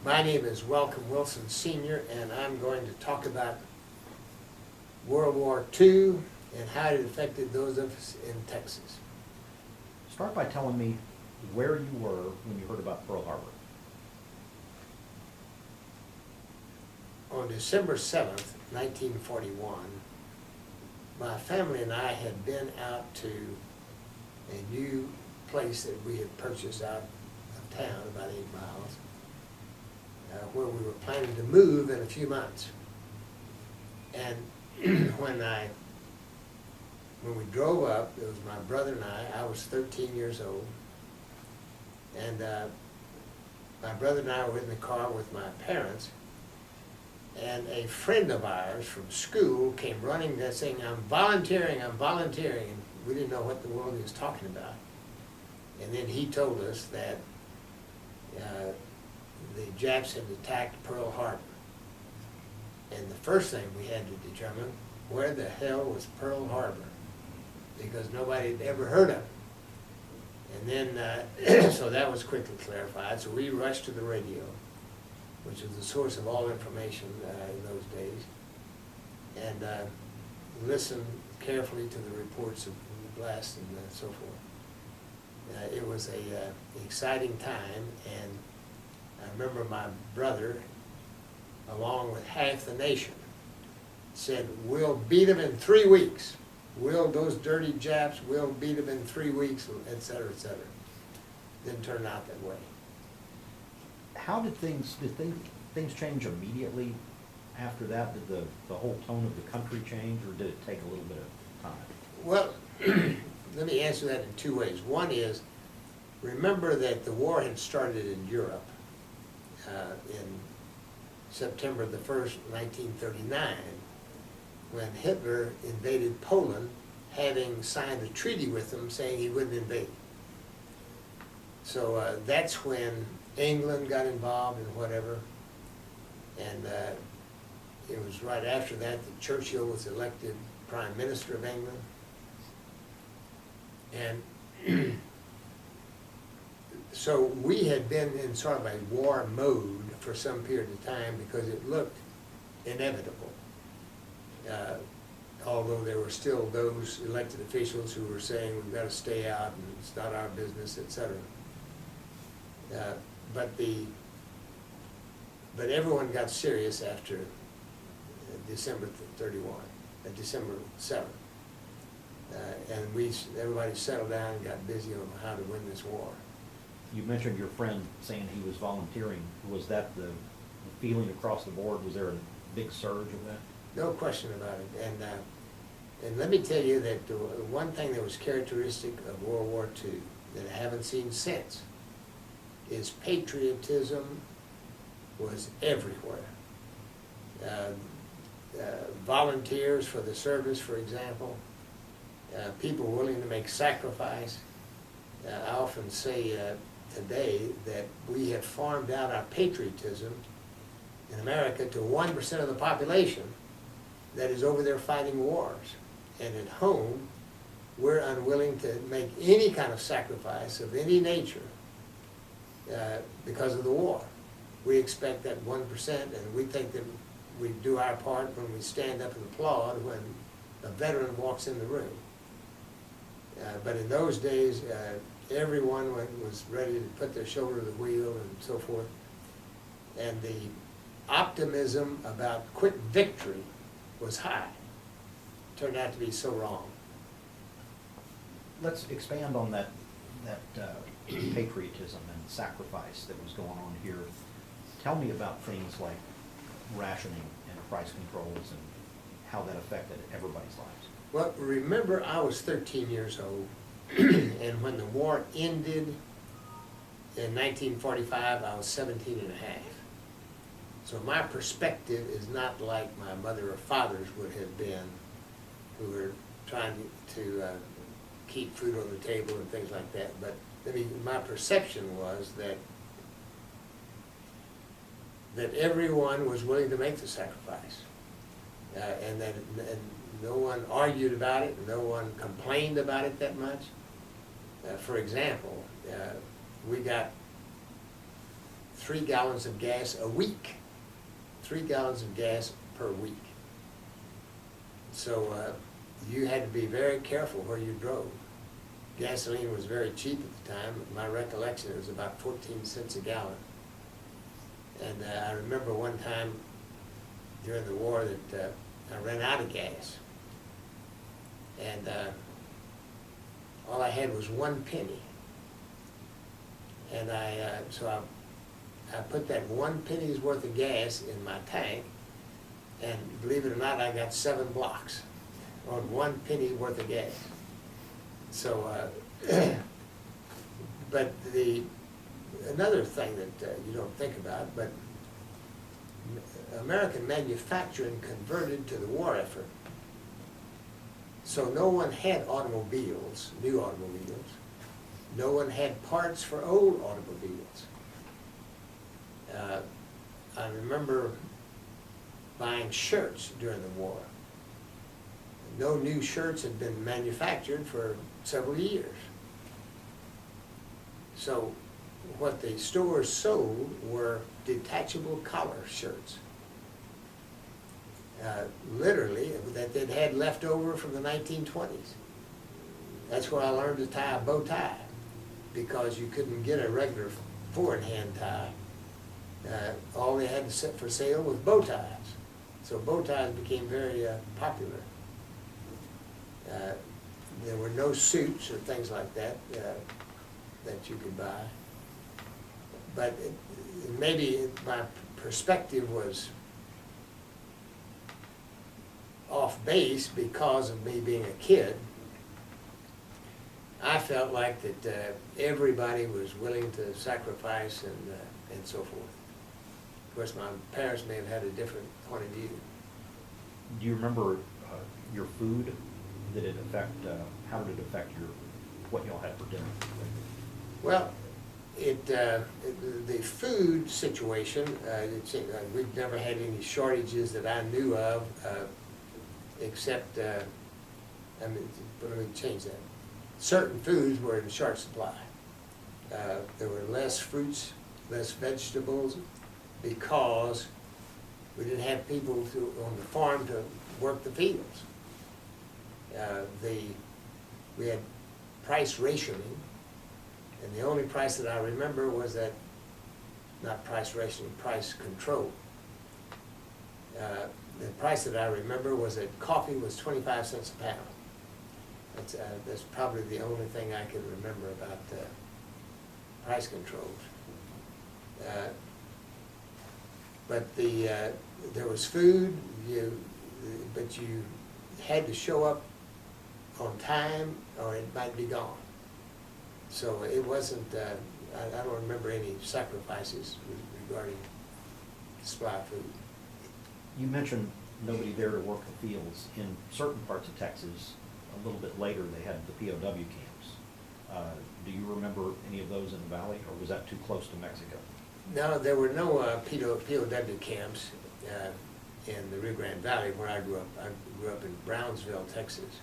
My name is Welcome Wilson Sr., and I'm going to talk about World War II and how it affected those of us in Texas. Start by telling me where you were when you heard about Pearl Harbor. On December 7th, 1941, my family and I had been out to a new place that we had purchased out of town, about 8 miles, where we were planning to move in a few months. And when we drove up, it was my brother and I was 13 years old, and my brother and I were in the car with my parents, and a friend of ours from school came running there saying, I'm volunteering, and we didn't know what the world he was talking about. And then he told us that the Japs had attacked Pearl Harbor. And the first thing we had to determine, where the hell was Pearl Harbor? Because nobody had ever heard of it. And then, so that was quickly clarified. So we rushed to the radio, which was the source of all information in those days, and listened carefully to the reports of the blast and so forth. It was an exciting time, and I remember my brother, along with half the nation, said, we'll beat them in 3 weeks. Those dirty Japs, we'll beat them in 3 weeks, et cetera, et cetera. Didn't turn out that way. How did things change immediately after that? Did the whole tone of the country change, or did it take a little bit of time? Well, let me answer that in 2 ways. One is, remember that the war had started in Europe in September the 1st, 1939, when Hitler invaded Poland, having signed a treaty with them saying he wouldn't invade. So that's when England got involved and whatever, and it was right after that that Churchill was elected Prime Minister of England. And so we had been in sort of a war mode for some period of time because it looked inevitable. Although there were still those elected officials who were saying we've got to stay out and it's not our business, etc. But everyone got serious after December 7th. And everybody settled down and got busy on how to win this war. You mentioned your friend saying he was volunteering. Was that the feeling across the board? Was there a big surge of that? No question about it. And let me tell you that the one thing that was characteristic of World War II that I haven't seen since is patriotism was everywhere. Volunteers for the service, for example, people willing to make sacrifice. I often say today that we have farmed out our patriotism in America to 1% of the population that is over there fighting wars. And at home, we're unwilling to make any kind of sacrifice of any nature because of the war. We expect that 1%, and we think that we do our part when we stand up and applaud when a veteran walks in the room. But in those days, everyone was ready to put their shoulder to the wheel and so forth. And the optimism about quick victory was high. Turned out to be so wrong. Let's expand on that patriotism and sacrifice that was going on here. Tell me about things like rationing and price controls and how that affected everybody's lives. Well, remember, I was 13 years old, and when the war ended in 1945, I was 17 and a half. So my perspective is not like my mother or father's would have been, who were trying to keep food on the table and things like that. But my perception was that everyone was willing to make the sacrifice, and no one argued about it, no one complained about it that much. For example, we got 3 gallons of gas a week. 3 gallons of gas per week. So you had to be very careful where you drove. Gasoline was very cheap at the time. My recollection, it was about 14 cents a gallon. And I remember one time during the war that I ran out of gas. And all I had was 1 penny. And so I put that 1 penny's worth of gas in my tank, and believe it or not, I got 7 blocks on 1 penny worth of gas. So, but another thing that you don't think about, but American manufacturing converted to the war effort. So no one had automobiles, new automobiles. No one had parts for old automobiles. I remember buying shirts during the war. No new shirts had been manufactured for several years. So what the stores sold were detachable collar shirts. Literally, that they'd had left over from the 1920s. That's where I learned to tie a bow tie, because you couldn't get a regular four-in-hand tie. All they had to set for sale was bow ties. So bow ties became very popular. There were no suits or things like that that you could buy. But maybe my perspective was off base because of me being a kid. I felt like that everybody was willing to sacrifice and so forth. Of course, my parents may have had a different point of view. Do you remember your food? Did it affect, how did it affect what y'all had for dinner? Well, the food situation, we've never had any shortages that I knew of, except, let me change that. Certain foods were in short supply. There were less fruits, less vegetables, because we didn't have people on the farm to work the fields. We had price rationing, and the only price that I remember was that, not price rationing, price control. The price that I remember was that coffee was 25 cents a pound. That's probably the only thing I can remember about price controls. But there was food, but you had to show up on time or it might be gone. So it wasn't, I don't remember any sacrifices regarding supply of food. You mentioned nobody there to work the fields. In certain parts of Texas, a little bit later, they had the POW camps. Do you remember any of those in the valley, or was that too close to Mexico? No, there were no POW camps in the Rio Grande Valley where I grew up. I grew up in Brownsville, Texas.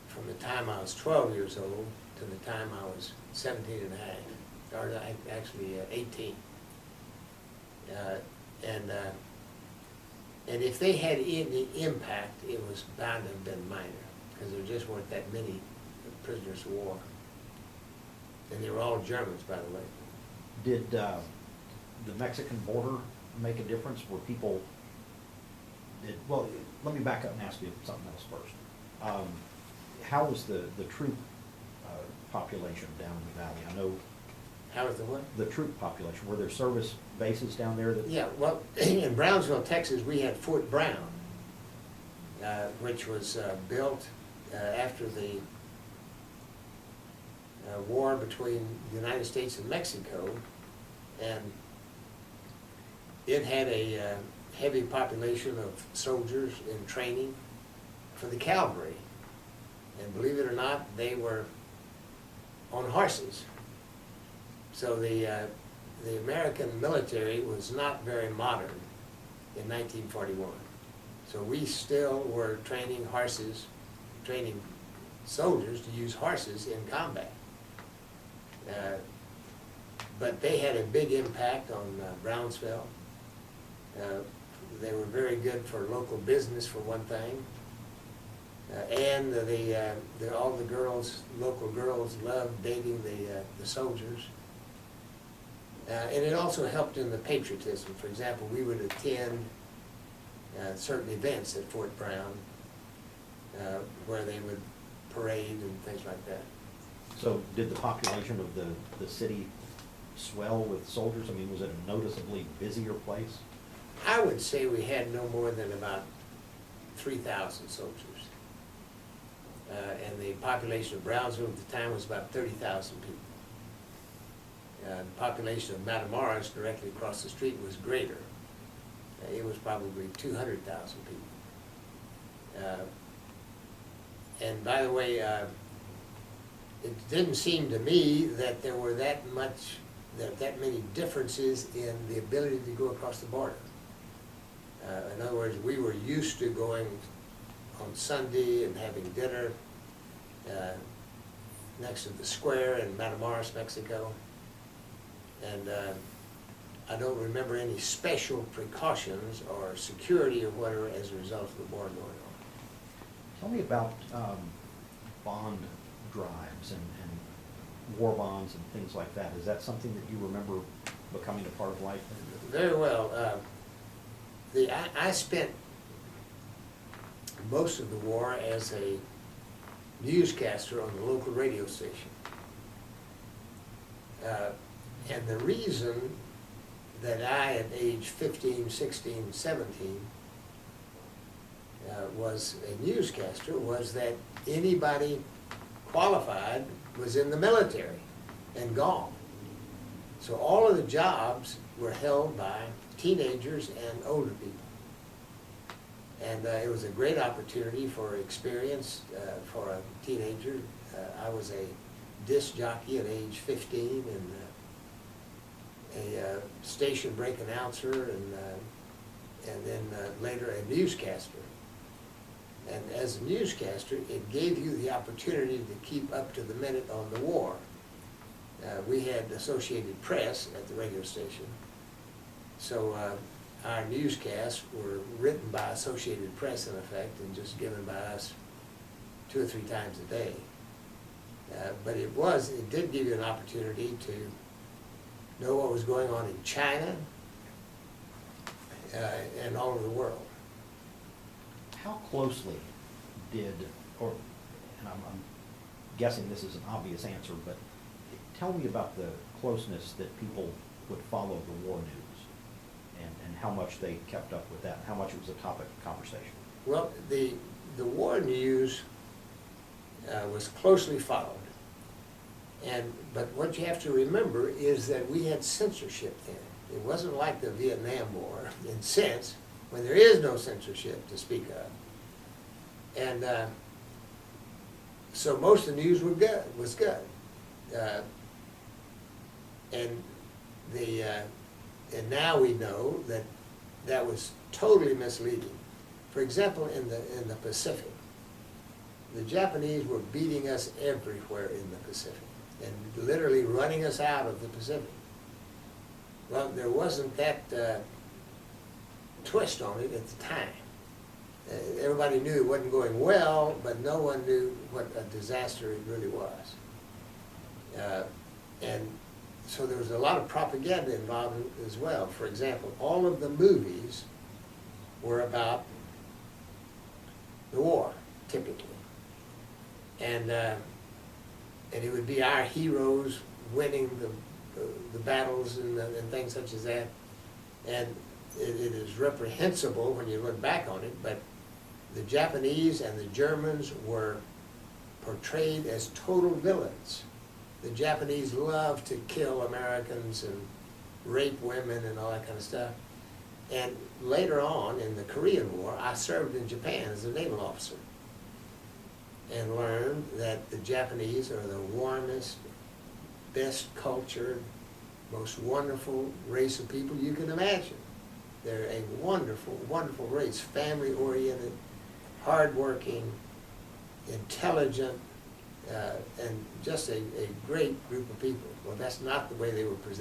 From the time I was 12 years old to the time I was 17 and a half, or actually 18. And if they had any impact, it was bound to have been minor, because there just weren't that many prisoners of war. And they were all Germans, by the way. Did the Mexican border make a difference? Were people, well, let me back up and ask you something else first. How was the troop population down in the valley? I know. How was the what? The troop population. Were there service bases down there? Yeah, well, in Brownsville, Texas, we had Fort Brown, which was built after the war between the United States and Mexico, and it had a heavy population of soldiers in training for the cavalry. And believe it or not, they were on horses. So the American military was not very modern in 1941. So we still were training horses, training soldiers to use horses in combat. But they had a big impact on Brownsville. They were very good for local business, for one thing. And all the girls, local girls, loved dating the soldiers. And it also helped in the patriotism. For example, we would attend certain events at Fort Brown where they would parade and things like that. So did the population of the city swell with soldiers? I mean, was it a noticeably busier place? I would say we had no more than about 3,000 soldiers. And the population of Brownsville at the time was about 30,000 people. The population of Matamoros, directly across the street, was greater. It was probably 200,000 people. And by the way, it didn't seem to me that there were that many differences in the ability to go across the border. In other words, we were used to going on Sunday and having dinner next to the square in Matamoros, Mexico. And I don't remember any special precautions or security or whatever as a result of the war going on. Tell me about bond drives and war bonds and things like that. Is that something that you remember becoming a part of life? Very well. I spent most of the war as a newscaster on the local radio station. And the reason that I, at age 15, 16, 17, was a newscaster was that anybody qualified was in the military and gone. So all of the jobs were held by teenagers and older people. And it was a great opportunity for experience for a teenager. I was a disc jockey at age 15 and a station break announcer and then later a newscaster. And as a newscaster, it gave you the opportunity to keep up to the minute on the war. We had Associated Press at the radio station, so our newscasts were written by Associated Press in effect and just given by us 2 or 3 times a day. But it did give you an opportunity to know what was going on in China and all over the world. How closely and I'm guessing this is an obvious answer, but tell me about the closeness that people would follow the war news and how much they kept up with that, and how much it was a topic of conversation. Well, the war news was closely followed. But what you have to remember is that we had censorship then. It wasn't like the Vietnam War, in a sense, when there is no censorship to speak of. And so most of the news was good. And now we know that that was totally misleading. For example, in the Pacific, the Japanese were beating us everywhere in the Pacific and literally running us out of the Pacific. Well, there wasn't that twist on it at the time. Everybody knew it wasn't going well, but no one knew what a disaster it really was. And so there was a lot of propaganda involved as well. For example, all of the movies were about the war, typically. And it would be our heroes winning the battles and things such as that. And it is reprehensible when you look back on it, but the Japanese and the Germans were portrayed as total villains. The Japanese loved to kill Americans and rape women and all that kind of stuff. And later on in the Korean War, I served in Japan as a naval officer and learned that the Japanese are the warmest, best cultured, most wonderful race of people you can imagine. They're a wonderful, wonderful race, family-oriented, hardworking, intelligent, and just a great group of people. Well, that's not the way they were presented.